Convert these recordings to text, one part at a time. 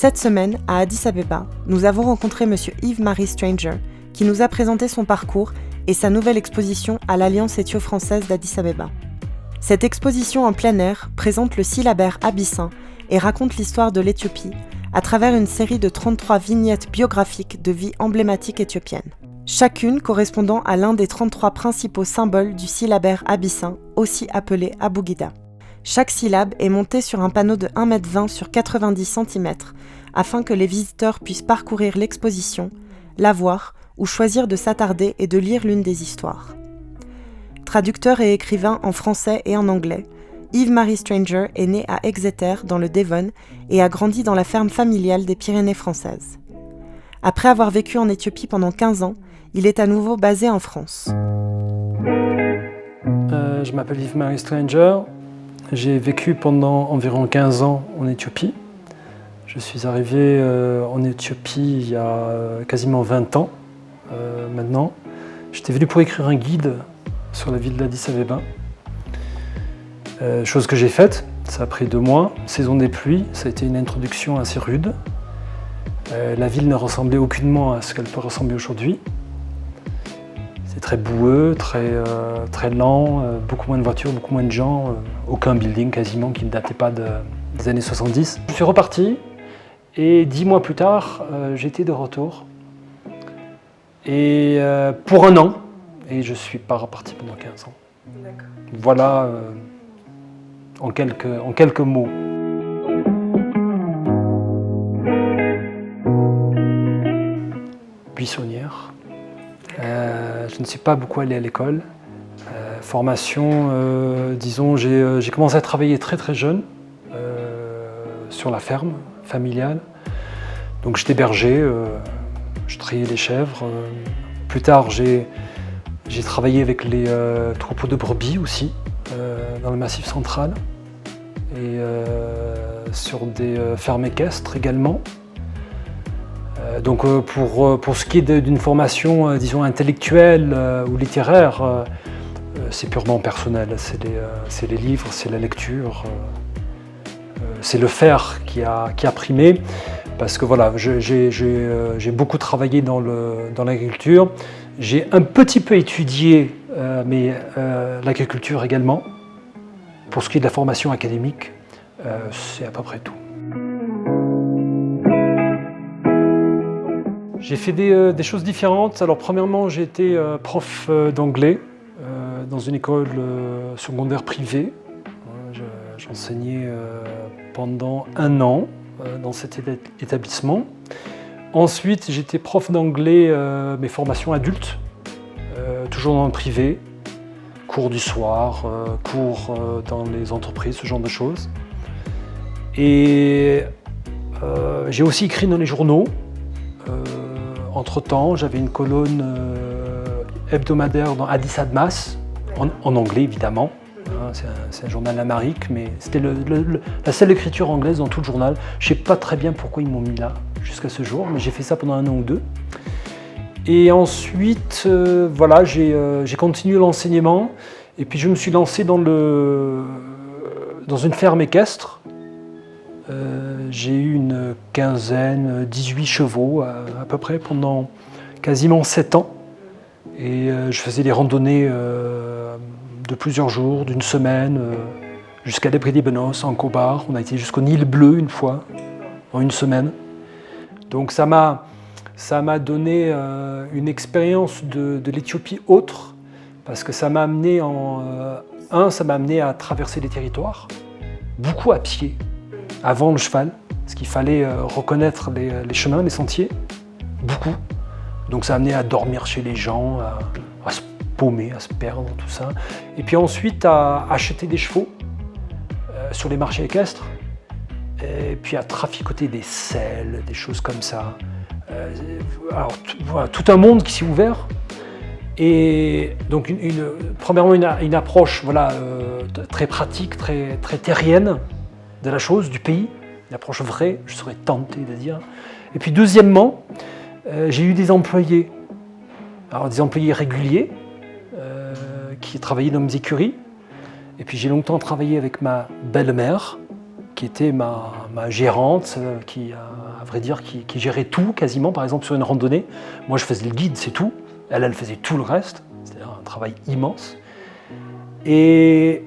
Cette semaine, à Addis Abeba, nous avons rencontré M. Yves-Marie Stranger, qui nous a présenté son parcours et sa nouvelle exposition à l'Alliance éthio-française d'Addis Abeba. Cette exposition en plein air présente le syllabaire abyssin et raconte l'histoire de l'Éthiopie à travers une série de 33 vignettes biographiques de vie emblématiques éthiopiennes, chacune correspondant à l'un des 33 principaux symboles du syllabaire abyssin, aussi appelé Abugida. Chaque syllabe est montée sur un panneau de 1,20 m sur 90 cm afin que les visiteurs puissent parcourir l'exposition, la voir ou choisir de s'attarder et de lire l'une des histoires. Traducteur et écrivain en français et en anglais, Yves-Marie Stranger est né à Exeter dans le Devon et a grandi dans la ferme familiale des Pyrénées françaises. Après avoir vécu en Éthiopie pendant 15 ans, il est à nouveau basé en France. Je m'appelle Yves-Marie Stranger. J'ai vécu pendant environ 15 ans en Éthiopie. Je suis arrivé en Éthiopie il y a quasiment 20 ans maintenant. J'étais venu pour écrire un guide sur la ville d'Addis Abeba. Chose que j'ai faite, ça a pris 2 mois. Saison des pluies, ça a été une introduction assez rude. La ville ne ressemblait aucunement à ce qu'elle peut ressembler aujourd'hui. C'est très boueux, très lent, beaucoup moins de voitures, beaucoup moins de gens, aucun building quasiment qui ne datait pas des années 70. Je suis reparti et 10 mois plus tard, j'étais de retour. Et pour 1 an, et je ne suis pas reparti pendant 15 ans. D'accord. Voilà en quelques mots. Buissonnière. Je ne suis pas beaucoup allé à l'école. Formation, disons, j'ai commencé à travailler très jeune sur la ferme familiale. Donc j'étais berger, je triais les chèvres. Plus tard, j'ai travaillé avec les troupeaux de brebis aussi, dans le Massif central. Et sur des fermes équestres également. Donc pour ce qui est d'une formation, disons, intellectuelle ou littéraire, c'est purement personnel. C'est les livres, c'est la lecture, c'est le faire qui a primé. Parce que voilà, j'ai beaucoup travaillé dans l'agriculture. J'ai un petit peu étudié l'agriculture également. Pour ce qui est de la formation académique, c'est à peu près tout. J'ai fait des choses différentes. Alors premièrement, j'ai été prof d'anglais dans une école secondaire privée. J'enseignais pendant 1 an dans cet établissement. Ensuite, j'étais prof d'anglais, mes formations adultes, toujours dans le privé, cours du soir, cours dans les entreprises, ce genre de choses. Et j'ai aussi écrit dans les journaux. Entre-temps, j'avais une colonne hebdomadaire dans Addis Admas, en anglais évidemment. C'est un journal amharique, mais c'était la seule écriture anglaise dans tout le journal. Je ne sais pas très bien pourquoi ils m'ont mis là jusqu'à ce jour, mais j'ai fait ça pendant 1 an ou 2. Et ensuite, voilà, j'ai continué l'enseignement, et puis je me suis lancé dans une ferme équestre. J'ai eu une quinzaine, 18 chevaux à peu près pendant quasiment 7 ans. Et je faisais des randonnées de plusieurs jours, d'une semaine, jusqu'à Debre-Libanos, en Kobar. On a été jusqu'au Nil Bleu une fois, en 1 semaine. Donc ça m'a donné une expérience de l'Éthiopie autre, parce que ça m'a amené ça m'a amené à traverser les territoires, beaucoup à pied, avant le cheval, parce qu'il fallait reconnaître les chemins, les sentiers, beaucoup. Donc ça m'a amené à dormir chez les gens, à se paumer, à se perdre, tout ça. Et puis ensuite à acheter des chevaux sur les marchés équestres, et puis à traficoter des selles, des choses comme ça. Alors voilà, tout un monde qui s'est ouvert. Et donc premièrement une approche voilà, très pratique, très terrienne de la chose, du pays, une approche vraie, je serais tenté de dire. Et puis deuxièmement, j'ai eu des employés, alors des employés réguliers qui travaillaient dans mes écuries. Et puis j'ai longtemps travaillé avec ma belle-mère, qui était ma gérante, qui, à vrai dire, qui gérait tout quasiment. Par exemple, sur une randonnée, moi je faisais le guide, c'est tout. Elle faisait tout le reste, c'est-à-dire un travail immense. Et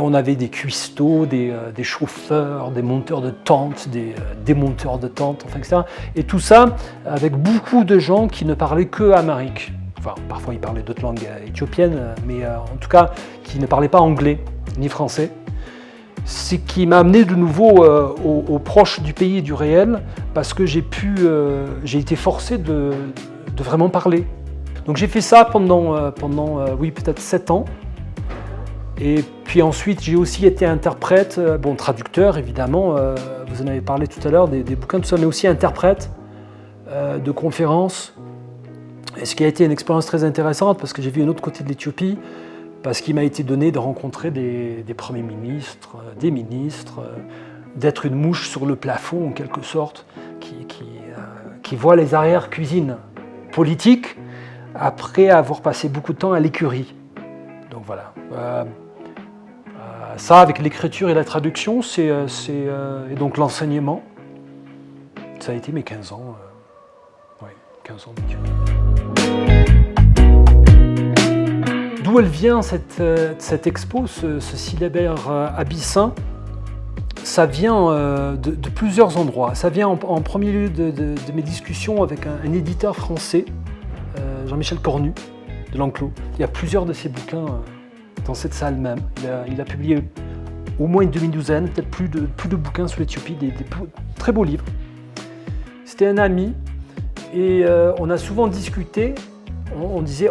on avait des cuistots, des chauffeurs, des monteurs de tentes, des démonteurs de tentes, enfin, etc. Et tout ça avec beaucoup de gens qui ne parlaient que amharique. Enfin, parfois ils parlaient d'autres langues éthiopiennes, mais en tout cas qui ne parlaient pas anglais ni français. Ce qui m'a amené de nouveau au proche du pays et du réel, parce que j'ai été forcé de vraiment parler. Donc j'ai fait ça pendant oui, peut-être 7 ans. Et puis ensuite, j'ai aussi été interprète, traducteur évidemment, vous en avez parlé tout à l'heure, des bouquins, tout ça, mais aussi interprète de conférences. Et ce qui a été une expérience très intéressante, parce que j'ai vu un autre côté de l'Éthiopie, parce qu'il m'a été donné de rencontrer des premiers ministres, des ministres, d'être une mouche sur le plafond en quelque sorte, qui voit les arrières-cuisines politiques après avoir passé beaucoup de temps à l'écurie. Donc voilà. Ça, avec l'écriture et la traduction, et donc l'enseignement, ça a été mes 15 ans. 15 ans d'études. D'où elle vient cette expo, ce syllabaire abyssin? Ça vient de plusieurs endroits. Ça vient en premier lieu de mes discussions avec un éditeur français, Jean-Michel Cornu, de l'Enclos. Il y a plusieurs de ses bouquins dans cette salle même. Il a publié au moins une demi-douzaine, peut-être plus de bouquins sur l'Éthiopie, des très beaux livres. C'était un ami et on a souvent discuté. On disait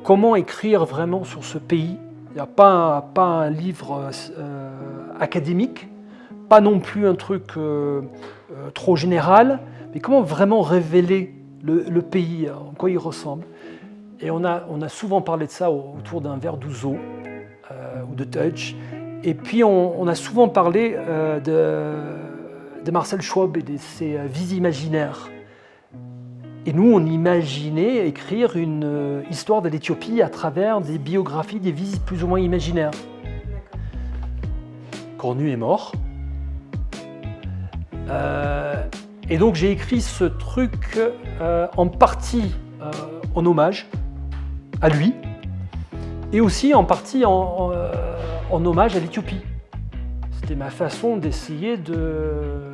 comment écrire vraiment sur ce pays. Il n'y a pas un livre académique, pas non plus un truc trop général, mais comment vraiment révéler le pays, en quoi il ressemble. Et on a souvent parlé de ça autour d'un verre d'ouzo ou de touch. Et puis on a souvent parlé de Marcel Schwab et de ses vies imaginaires. Et nous, on imaginait écrire une histoire de l'Éthiopie à travers des biographies, des vies plus ou moins imaginaires. Cornu est mort. Et donc j'ai écrit ce truc en partie en hommage à lui, et aussi en partie en hommage à l'Éthiopie. C'était ma façon d'essayer de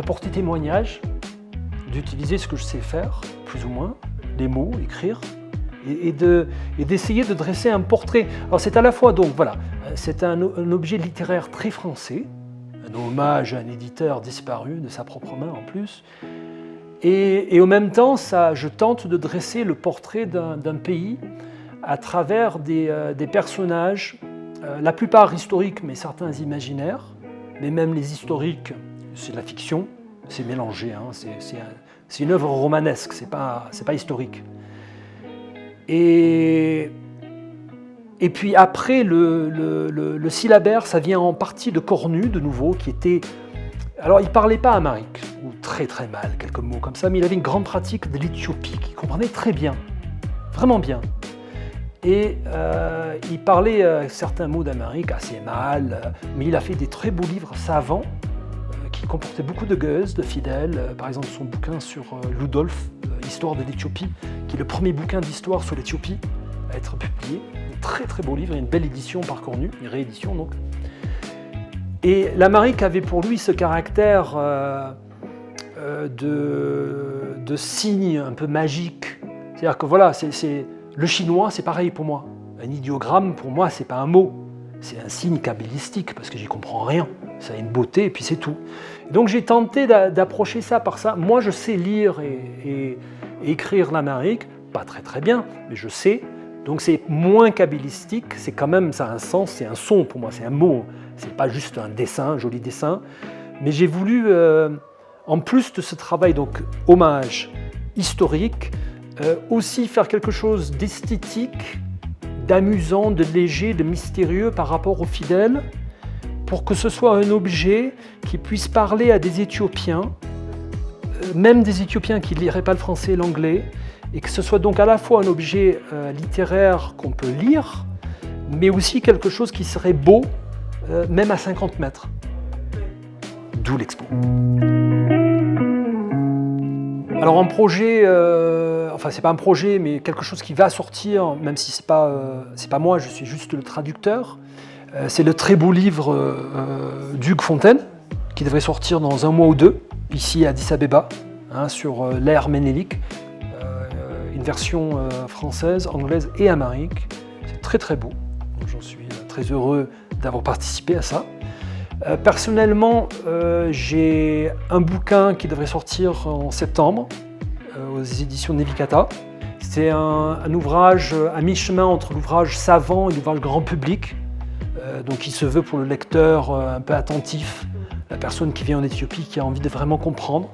porter témoignage, d'utiliser ce que je sais faire, plus ou moins, les mots, écrire, et d'essayer de dresser un portrait. Alors c'est à la fois, donc voilà, c'est un objet littéraire très français, un hommage à un éditeur disparu de sa propre main en plus, et en même temps, je tente de dresser le portrait d'un pays à travers des personnages, la plupart historiques, mais certains imaginaires, mais même les historiques, c'est de la fiction, c'est mélangé, hein, c'est une œuvre romanesque, c'est pas historique. Et puis après, le syllabaire, ça vient en partie de Cornu, de nouveau, qui était... Alors, il ne parlait pas amharique, ou très très mal, quelques mots comme ça, mais il avait une grande pratique de l'Éthiopie, qu'il comprenait très bien, vraiment bien. Et il parlait certains mots d'amharique assez mal, mais il a fait des très beaux livres savants, qui comportaient beaucoup de Goethe, de Fidèle, par exemple son bouquin sur Ludolf, Histoire de l'Éthiopie, qui est le premier bouquin d'histoire sur l'Éthiopie à être publié. Un très très beau livre, et une belle édition par Cornu, une réédition donc. Et l'amharique avait pour lui ce caractère de signe un peu magique. C'est-à-dire que voilà, le chinois, c'est pareil pour moi. Un idiogramme, pour moi, c'est pas un mot. C'est un signe kabbalistique, parce que j'y comprends rien. Ça a une beauté, et puis c'est tout. Et donc j'ai tenté d'approcher ça par ça. Moi, je sais lire et écrire l'amharique, pas très très bien, mais je sais. Donc c'est moins kabbalistique, c'est quand même, ça a un sens, c'est un son pour moi, c'est un mot. C'est pas juste un dessin, un joli dessin. Mais j'ai voulu, en plus de ce travail, donc hommage historique, aussi faire quelque chose d'esthétique, d'amusant, de léger, de mystérieux par rapport aux fidèles, pour que ce soit un objet qui puisse parler à des Éthiopiens, même des Éthiopiens qui ne liraient pas le français et l'anglais, et que ce soit donc à la fois un objet littéraire qu'on peut lire, mais aussi quelque chose qui serait beau, même à 50 mètres. d'où l'expo. Alors un projet, c'est pas un projet, mais quelque chose qui va sortir, même si c'est pas moi, je suis juste le traducteur. C'est le très beau livre d'Hugues Fontaine, qui devrait sortir dans 1 mois ou 2, ici à Addis Abeba, sur l'ère ménélique. Une version française, anglaise et amérique. C'est très très beau. Donc, j'en suis très heureux d'avoir participé à ça. Personnellement, j'ai un bouquin qui devrait sortir en septembre aux éditions Nevicata. C'est un ouvrage à mi-chemin entre l'ouvrage savant et l'ouvrage grand public. Donc il se veut pour le lecteur un peu attentif, la personne qui vient en Éthiopie, qui a envie de vraiment comprendre.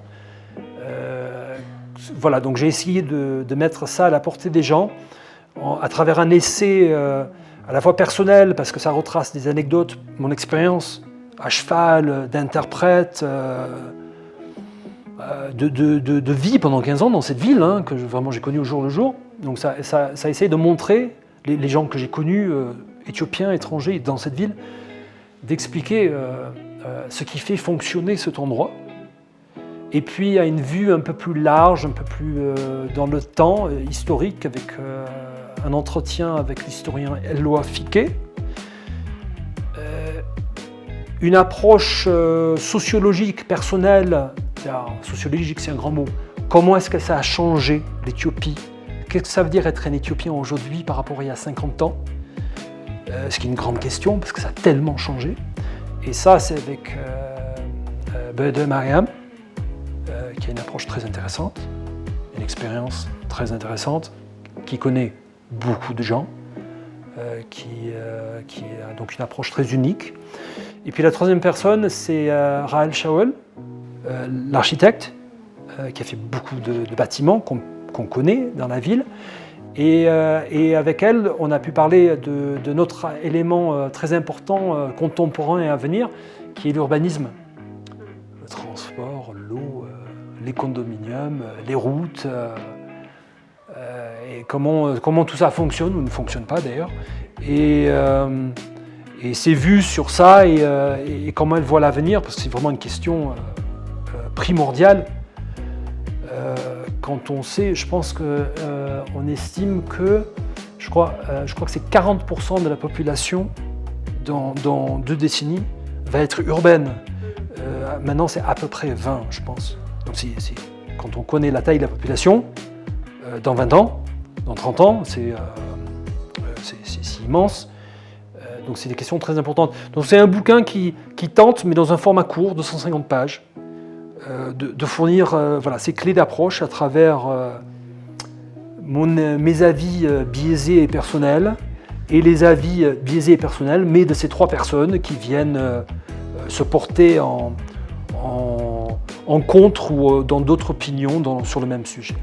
Voilà, donc j'ai essayé de mettre ça à la portée des gens à travers un essai à la fois personnel, parce que ça retrace des anecdotes, mon expérience à cheval, d'interprète, de vie pendant 15 ans dans cette ville, que vraiment j'ai connue au jour le jour. Donc ça essaye de montrer les gens que j'ai connus, éthiopiens, étrangers, dans cette ville, d'expliquer ce qui fait fonctionner cet endroit. Et puis à une vue un peu plus large, un peu plus dans le temps, historique, avec un entretien avec l'historien Eloi Fiquet. Une approche sociologique, personnelle, sociologique c'est un grand mot, comment est-ce que ça a changé l'Éthiopie? Qu'est-ce que ça veut dire être un Éthiopien aujourd'hui par rapport à il y a 50 ans? Ce qui est une grande question, parce que ça a tellement changé. Et ça, c'est avec Bede Mariam, qui a une approche très intéressante, une expérience très intéressante, qui connaît beaucoup de gens, qui a donc une approche très unique. Et puis la troisième personne, c'est Rahel Shaul, l'architecte, qui a fait beaucoup de bâtiments qu'on connaît dans la ville. Et avec elle, on a pu parler de notre élément très important, contemporain et à venir, qui est l'urbanisme. Le transport, l'eau, les condominiums, les routes, et comment tout ça fonctionne ou ne fonctionne pas d'ailleurs. Et ses vues sur ça et comment elle voit l'avenir, parce que c'est vraiment une question primordiale. Quand on sait, je pense qu'on estime que, je crois que c'est 40% de la population dans 2 décennies va être urbaine. Maintenant, c'est à peu près 20, je pense. Donc, quand on connaît la taille de la population, dans 20 ans, dans 30 ans, c'est immense. Donc, c'est des questions très importantes. Donc, c'est un bouquin qui tente, mais dans un format court, de 150 pages, de fournir ces clés d'approche à travers mes avis biaisés et personnels et les avis biaisés et personnels, mais de ces 3 personnes qui viennent se porter en contre ou dans d'autres opinions sur le même sujet.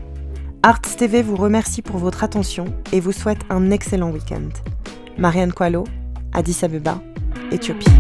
Arts TV vous remercie pour votre attention et vous souhaite un excellent week-end. Marianne Coalo, Addis Abeba, Éthiopie.